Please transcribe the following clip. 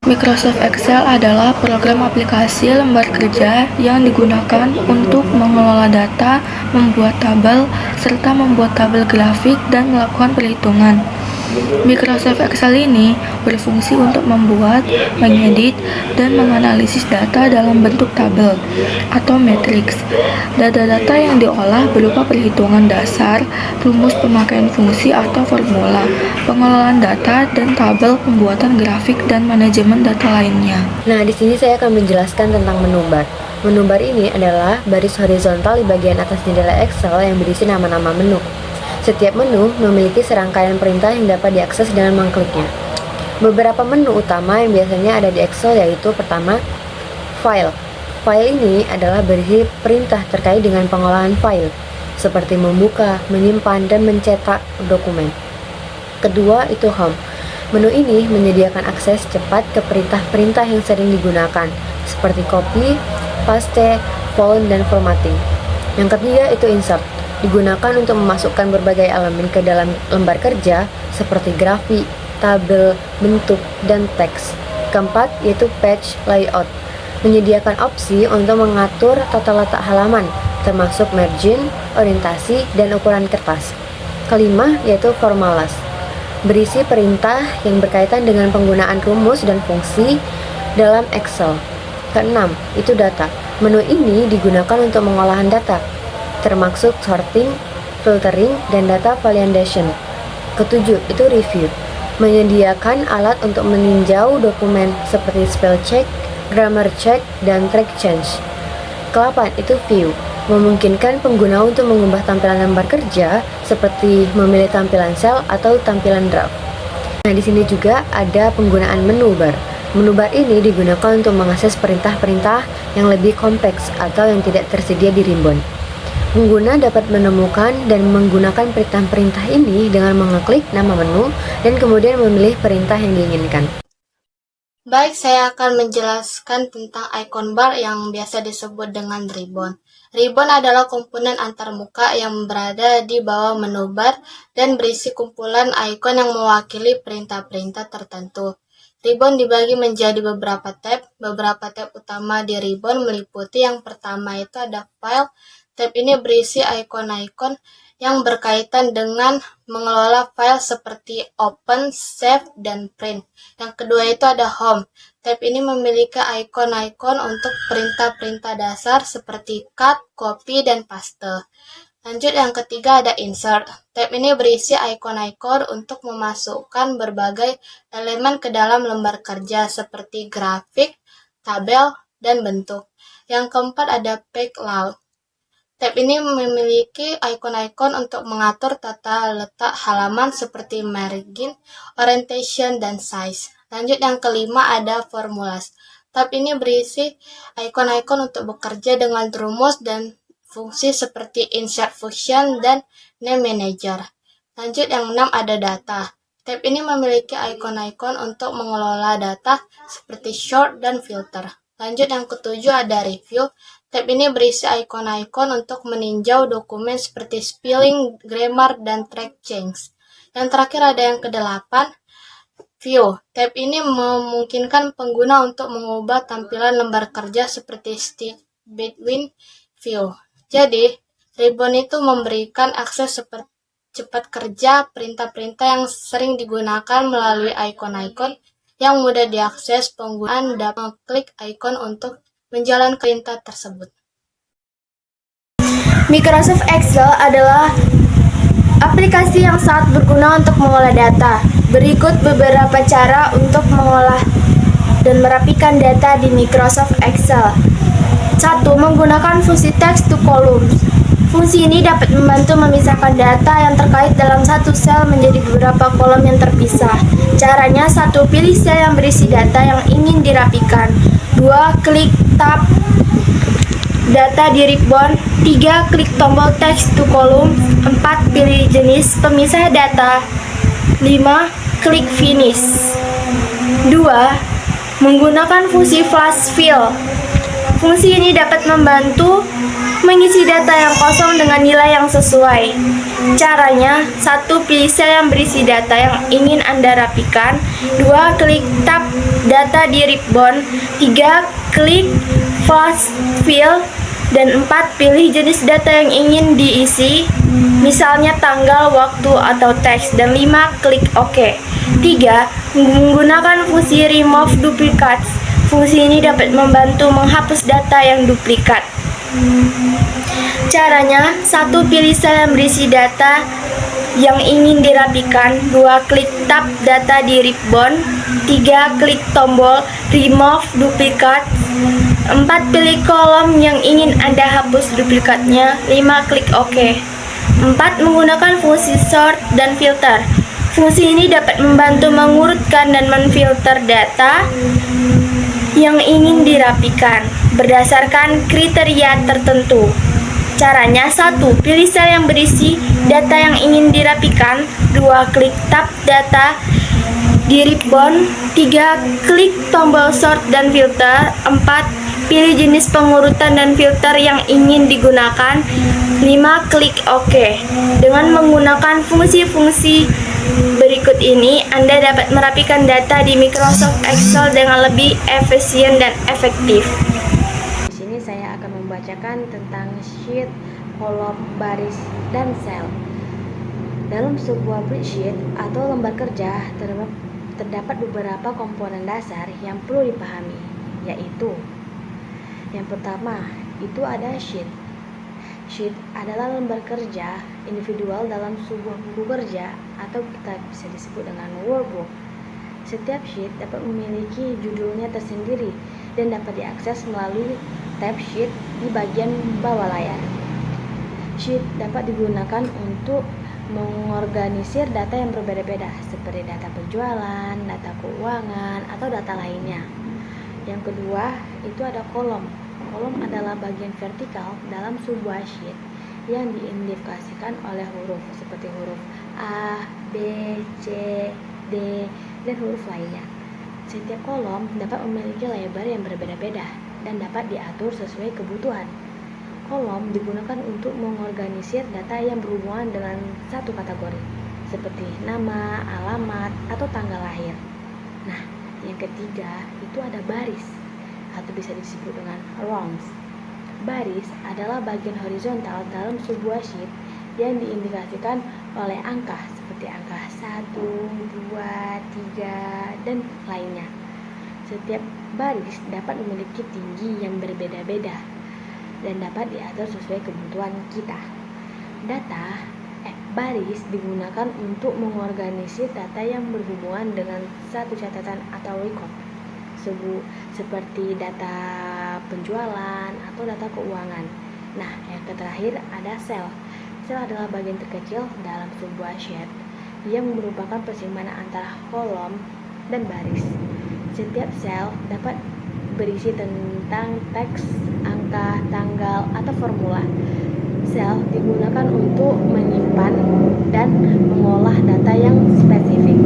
Microsoft Excel adalah program aplikasi lembar kerja yang digunakan untuk mengelola data, membuat tabel, serta membuat tabel grafik dan melakukan perhitungan. Microsoft Excel ini berfungsi untuk membuat, mengedit, dan menganalisis data dalam bentuk tabel atau matriks. Data-data yang diolah berupa perhitungan dasar, rumus pemakaian fungsi atau formula, pengelolaan data, dan tabel pembuatan grafik dan manajemen data lainnya. Nah, di sini saya akan menjelaskan tentang menu bar. Menu bar ini adalah baris horizontal di bagian atas jendela Excel yang berisi nama-nama menu. Setiap menu memiliki serangkaian perintah yang dapat diakses dengan mengkliknya. Beberapa menu utama yang biasanya ada di Excel yaitu pertama, File. File ini adalah berisi perintah terkait dengan pengolahan file, seperti membuka, menyimpan, dan mencetak dokumen. Kedua itu Home. Menu ini menyediakan akses cepat ke perintah-perintah yang sering digunakan, seperti copy, paste, font, dan formatting. Yang ketiga itu Insert. Digunakan untuk memasukkan berbagai elemen ke dalam lembar kerja seperti grafik, tabel, bentuk, dan teks. Keempat yaitu Page Layout, menyediakan opsi untuk mengatur tata letak halaman, termasuk margin, orientasi, dan ukuran kertas. Kelima yaitu Formulas, berisi perintah yang berkaitan dengan penggunaan rumus dan fungsi dalam Excel. Keenam itu Data. Menu ini digunakan untuk pengolahan data, termasuk sorting, filtering, dan data validation. Ketujuh itu Review, menyediakan alat untuk meninjau dokumen seperti spell check, grammar check, dan track change. Kelapan itu View, memungkinkan pengguna untuk mengubah tampilan lembar kerja seperti memilih tampilan sel atau tampilan draft. Nah, di sini juga ada penggunaan menu bar. Menu bar ini digunakan untuk mengakses perintah-perintah yang lebih kompleks atau yang tidak tersedia di ribbon. Pengguna dapat menemukan dan menggunakan perintah-perintah ini dengan mengeklik nama menu dan kemudian memilih perintah yang diinginkan. Baik, saya akan menjelaskan tentang icon bar yang biasa disebut dengan ribbon. Ribbon adalah komponen antarmuka yang berada di bawah menu bar dan berisi kumpulan icon yang mewakili perintah-perintah tertentu. Ribbon dibagi menjadi beberapa tab. Beberapa tab utama di ribbon meliputi yang pertama itu ada File. Tab ini berisi ikon-ikon yang berkaitan dengan mengelola file seperti Open, Save, dan Print. Yang kedua itu ada Home. Tab ini memiliki ikon-ikon untuk perintah-perintah dasar seperti Cut, Copy, dan Paste. Lanjut yang ketiga ada Insert. Tab ini berisi ikon-ikon untuk memasukkan berbagai elemen ke dalam lembar kerja seperti grafik, tabel, dan bentuk. Yang keempat ada Page Layout. Tab ini memiliki ikon-ikon untuk mengatur tata letak halaman seperti margin, orientation, dan size. Lanjut yang kelima ada Formulas. Tab ini berisi ikon-ikon untuk bekerja dengan rumus dan fungsi seperti insert function dan name manager. Lanjut yang 6 ada Data. Tab ini memiliki ikon-ikon untuk mengelola data seperti sort dan filter. Lanjut yang ketujuh ada Review. Tab ini berisi ikon-ikon untuk meninjau dokumen seperti spelling, grammar, dan track change. Yang terakhir ada yang kedelapan, View. Tab ini memungkinkan pengguna untuk mengubah tampilan lembar kerja seperti stick between view. Jadi, ribbon itu memberikan akses cepat kerja perintah-perintah yang sering digunakan melalui ikon-ikon yang mudah diakses. Penggunaan dapat mengklik ikon untuk menjalankan perintah tersebut. Microsoft Excel adalah aplikasi yang sangat berguna untuk mengolah data. Berikut beberapa cara untuk mengolah dan merapikan data di Microsoft Excel. 1. Menggunakan fungsi text to columns. Fungsi ini dapat membantu memisahkan data yang terkait dalam satu sel menjadi beberapa kolom yang terpisah. Caranya, 1. Pilih sel yang berisi data yang ingin dirapikan. 2. Klik tab data di ribbon. 3. Klik tombol text to column. 4. Pilih jenis pemisah data. 5. Klik finish. 2. Menggunakan fungsi flash fill. Fungsi ini dapat membantu mengisi data yang kosong dengan nilai yang sesuai. Caranya, 1. Pilih sel yang berisi data yang ingin Anda rapikan. 2. Klik tab data di ribbon. 3. Klik flash fill. Dan 4. Pilih jenis data yang ingin diisi, misalnya tanggal, waktu, atau teks. Dan 5. Klik OK. 3. Menggunakan fungsi remove duplicates. Fungsi ini dapat membantu menghapus data yang duplikat. Caranya, 1. Pilih sel yang berisi data yang ingin dirapikan. 2. Klik tab data di ribbon. 3. Klik tombol remove duplicate. 4. Pilih kolom yang ingin Anda hapus duplikatnya. 5. Klik OK. 4. Menggunakan fungsi sort dan filter. Fungsi ini dapat membantu mengurutkan dan menfilter data yang ingin dirapikan berdasarkan kriteria tertentu. Caranya, 1. Pilih sel yang berisi data yang ingin dirapikan. 2. Klik tab data di ribbon. 3. Klik tombol sort dan filter. 4. Pilih jenis pengurutan dan filter yang ingin digunakan. 5. Klik OK. Dengan menggunakan fungsi-fungsi berikut ini, Anda dapat merapikan data di Microsoft Excel dengan lebih efisien dan efektif. Di sini saya akan membacakan tentang sheet, kolom, baris, dan sel. Dalam sebuah spreadsheet atau lembar kerja terdapat beberapa komponen dasar yang perlu dipahami, yaitu yang pertama, itu ada sheet. Sheet adalah lembar kerja individual dalam sebuah buku kerja atau kita bisa disebut dengan workbook. Setiap sheet dapat memiliki judulnya tersendiri dan dapat diakses melalui tab sheet di bagian bawah layar. Sheet dapat digunakan untuk mengorganisir data yang berbeda-beda seperti data penjualan, data keuangan, atau data lainnya. Yang kedua, itu ada kolom. Kolom adalah bagian vertikal dalam sebuah sheet yang diidentifikasikan oleh huruf seperti huruf A, B, C, D, dan huruf lainnya. Setiap kolom dapat memiliki lebar yang berbeda-beda dan dapat diatur sesuai kebutuhan. Kolom digunakan untuk mengorganisir data yang berhubungan dengan satu kategori, seperti nama, alamat, atau tanggal lahir. Nah, yang ketiga itu ada baris, atau bisa disebut dengan rows. Baris adalah bagian horizontal dalam sebuah sheet yang diindikasikan oleh angka, seperti angka 1, 2, 3, dan lainnya. Setiap baris dapat memiliki tinggi yang berbeda-beda dan dapat diatur sesuai kebutuhan kita. Baris digunakan untuk mengorganisir data yang berhubungan dengan satu catatan atau record, seperti data penjualan atau data keuangan. Nah, yang terakhir ada sel. Sel adalah bagian terkecil dalam sebuah sheet yang merupakan persimpangan antara kolom dan baris. Setiap sel dapat berisi tentang teks, angka, tanggal, atau formula. Sel digunakan untuk menyimpan dan mengolah data yang spesifik.